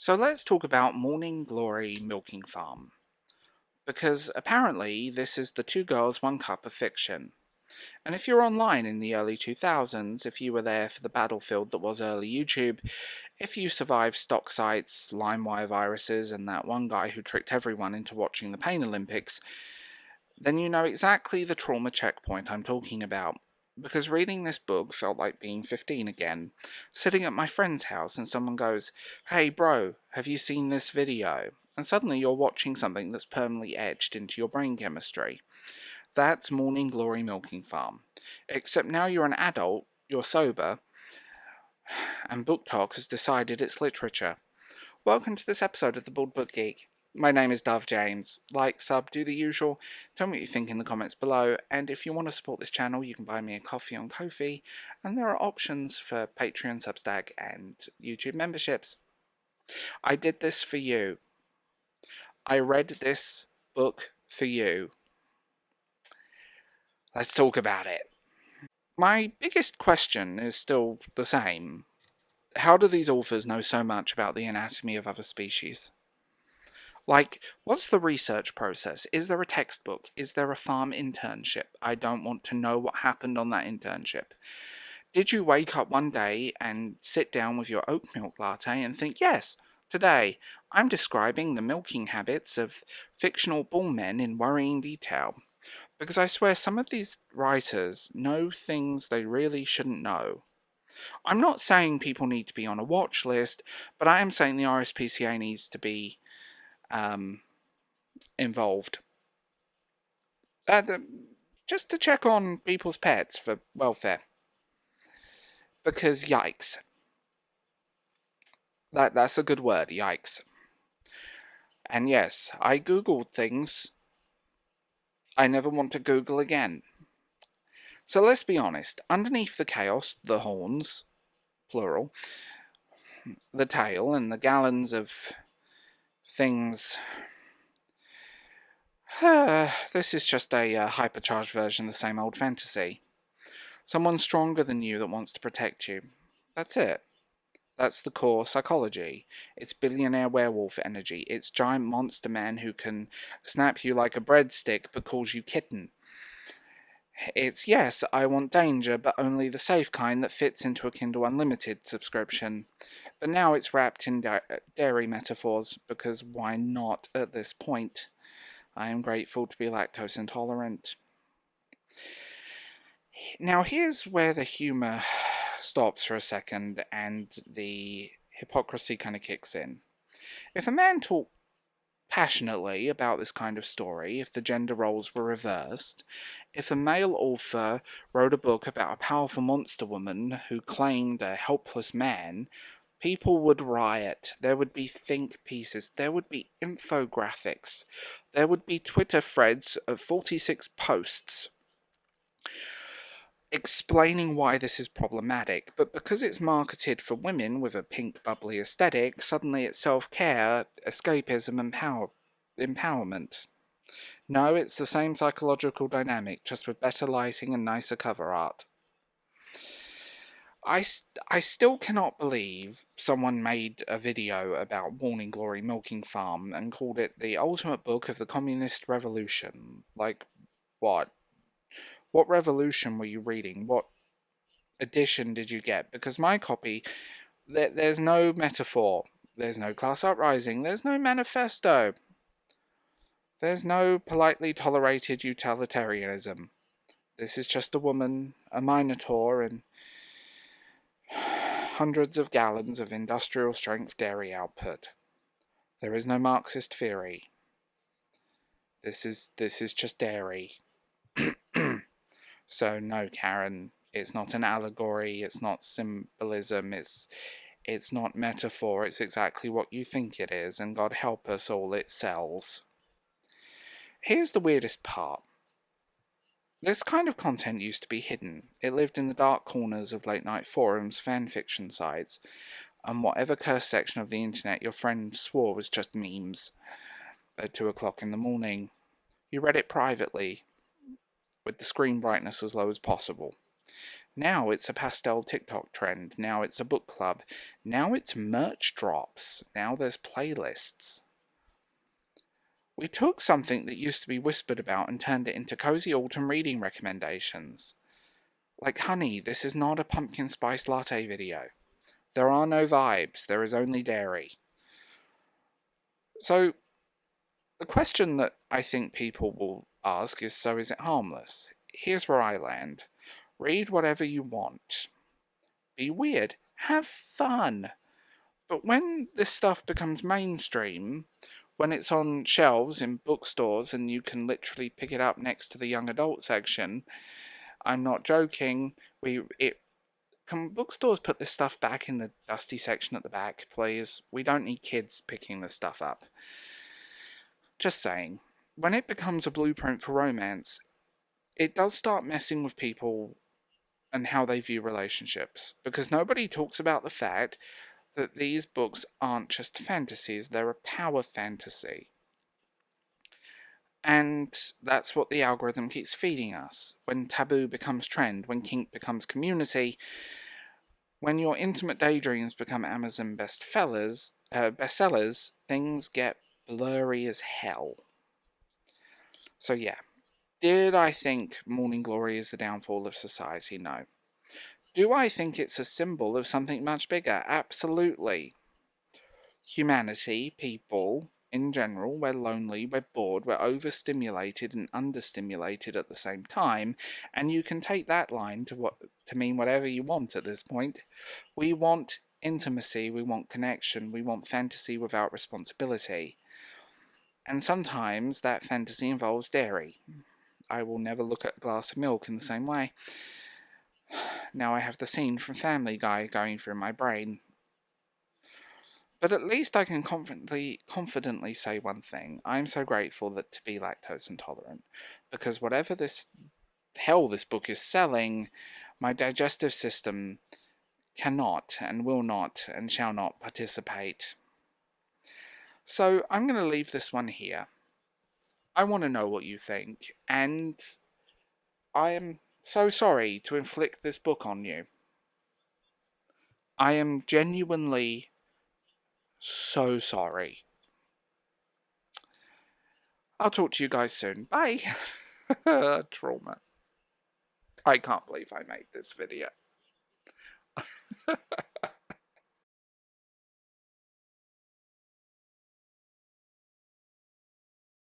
So let's talk about Morning Glory Milking Farm, because apparently this is the Two Girls, One Cup of fiction. And if you're online in the early 2000s, if you were there for the battlefield that was early YouTube, if you survived stock sites, LimeWire viruses, and that one guy who tricked everyone into watching the Pain Olympics, then you know exactly the trauma checkpoint I'm talking about. Because reading this book felt like being 15 again, sitting at my friend's house and someone goes, "Hey bro, have you seen this video?" And suddenly you're watching something that's permanently etched into your brain chemistry. That's Morning Glory Milking Farm. Except now you're an adult, you're sober, and booktok has decided it's literature. Welcome to this episode of The Bald Book Geek. My name is Dove James. Like, sub, do the usual. Tell me what you think in the comments below. And if you want to support this channel, you can buy me a coffee on Ko-fi. And there are options for Patreon, Substack, and YouTube memberships. I did this for you. I read this book for you. Let's talk about it. My biggest question is still the same. How do these authors know so much about the anatomy of other species? Like, what's the research process? Is there a textbook? Is there a farm internship? I don't want to know what happened on that internship. Did you wake up one day and sit down with your oat milk latte and think, yes, today I'm describing the milking habits of fictional bullmen in worrying detail? Because I swear some of these writers know things they really shouldn't know. I'm not saying people need to be on a watch list, but I am saying the RSPCA needs to be involved. Just to check on people's pets for welfare. Because yikes. That's a good word, yikes. And yes, I googled things I never want to Google again. So let's be honest, underneath the chaos, the horns, plural, the tail, and the gallons of things, this is just a hypercharged version of the same old fantasy. Someone stronger than you that wants to protect you. That's it. That's the core psychology. It's billionaire werewolf energy. It's giant monster man who can snap you like a breadstick but calls you kitten. It's, yes, I want danger, but only the safe kind that fits into a Kindle Unlimited subscription. But now it's wrapped in dairy metaphors, because why not at this point? I am grateful to be lactose intolerant. Now here's where the humour stops for a second and the hypocrisy kind of kicks in. If a man talked passionately about this kind of story, if the gender roles were reversed, if a male author wrote a book about a powerful monster woman who claimed a helpless man, people would riot. There would be think pieces. There would be infographics. There would be Twitter threads of 46 posts explaining why this is problematic, but because it's marketed for women with a pink bubbly aesthetic, suddenly it's self-care, escapism, and empowerment. No, it's the same psychological dynamic, just with better lighting and nicer cover art. I still cannot believe someone made a video about Morning Glory Milking Farm and called it the ultimate book of the communist revolution. Like, what? What revolution were you reading? What edition did you get? Because my copy, there's no metaphor, there's no class uprising, there's no manifesto, there's no politely tolerated utilitarianism. This is just a woman, a minotaur, and hundreds of gallons of industrial strength dairy output. There is no Marxist theory. This is just dairy. So no, Karen, it's not an allegory, it's not symbolism, it's not metaphor, it's exactly what you think it is, and God help us all, it sells. Here's the weirdest part. This kind of content used to be hidden. It lived in the dark corners of late-night forums, fanfiction sites, and whatever cursed section of the internet your friend swore was just memes at 2 o'clock in the morning. You read it privately, with the screen brightness as low as possible. Now it's a pastel TikTok trend. Now it's a book club. Now it's merch drops. Now there's playlists. We took something that used to be whispered about and turned it into cozy autumn reading recommendations. Like, honey, this is not a pumpkin spice latte video. There are no vibes, there is only dairy. So, the question that I think people will ask is, so is it harmless? Here's where I land. Read whatever you want. Be weird. Have fun. But when this stuff becomes mainstream, when it's on shelves in bookstores and you can literally pick it up next to the young adult section, I'm not joking, can bookstores put this stuff back in the dusty section at the back, please? We don't need kids picking this stuff up. Just saying. When it becomes a blueprint for romance, it does start messing with people and how they view relationships, because nobody talks about the fact that these books aren't just fantasies, they're a power fantasy. And that's what the algorithm keeps feeding us. When taboo becomes trend, when kink becomes community, when your intimate daydreams become Amazon bestsellers, things get blurry as hell. So yeah, did I think Morning Glory is the downfall of society? No. Do I think it's a symbol of something much bigger? Absolutely. Humanity, people, in general, we're lonely, we're bored, we're overstimulated and understimulated at the same time, and you can take that line to mean whatever you want at this point. We want intimacy, we want connection, we want fantasy without responsibility. And sometimes that fantasy involves dairy. I will never look at a glass of milk in the same way. Now I have the scene from Family Guy going through my brain. But at least I can confidently say one thing. I'm so grateful to be lactose intolerant. Because whatever this hell this book is selling, my digestive system cannot and will not and shall not participate. So I'm going to leave this one here. I want to know what you think, and I am so sorry to inflict this book on you. I am genuinely so sorry. I'll talk to you guys soon. Bye. Trauma. I can't believe I made this video.